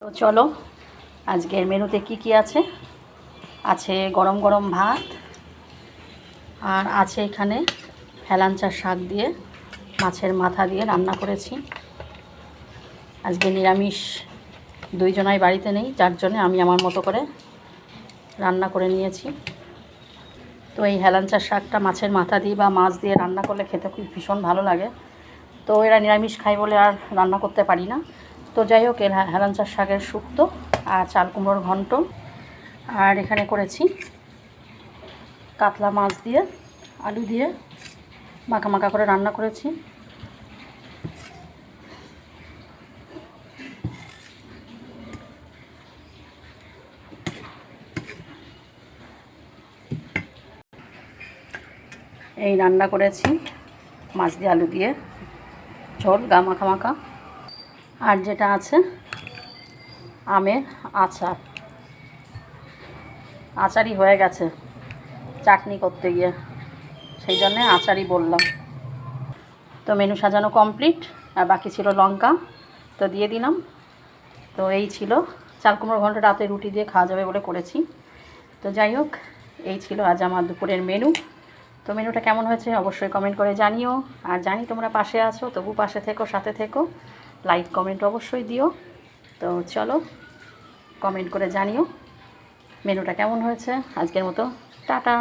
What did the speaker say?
তো চলো আজকের মেনুতে কি আছে। আছে গরম গরম ভাত, আর আছে এখানে হেলাঞ্চা শাক দিয়ে মাছের মাথা দিয়ে রান্না করেছি। আজকে নিরামিষ, দুইজনাই বাড়িতে নেই, যার জন্যে আমি আমার মতো করে রান্না করে নিয়েছি। তো এই হেলাঞ্চা শাকটা মাছের মাথা দিয়ে বা মাছ দিয়ে রান্না করলে খেতে খুব ভীষণ ভালো লাগে। তো এরা নিরামিষ খায় বলে আর রান্না করতে পারি না। তো যাই হোক, এর হেলাঞ্চা শাকের শুক্তো আর চাল কুমড়োর ঘন্ট, আর এখানে করেছি কাতলা মাছ দিয়ে আলু দিয়ে মাখা মাখা করে রান্না করেছি। এই রান্না করেছি মাছ দিয়ে আলু দিয়ে ঝোল গা মাখা মাখা। আর যেটা আছে আমের আচার, আচারই হয়ে গেছে চাটনি করতে গিয়ে, সেই জন্যে আচারই বললাম। তো মেনু সাজানো কমপ্লিট, আর বাকি ছিল লঙ্কা, তো দিয়ে দিলাম। তো এই ছিল চাল কুমড়োর ঘন্ট, রাতে রুটি দিয়ে খাওয়া যাবে বলে করেছি। তো যাই হোক, এই ছিল আজ আমার দুপুরের মেনু। তো মেনুটা কেমন হয়েছে অবশ্যই কমেন্ট করে জানিও। আর জানি তোমরা পাশে আছো, তবু পাশে থেকো, সাথে থেকো, লাইক কমেন্ট অবশ্যই দিও। তো চলো কমেন্ট করে জানিও মেনুটা কেমন হয়েছে। আজকের মতো টাটা।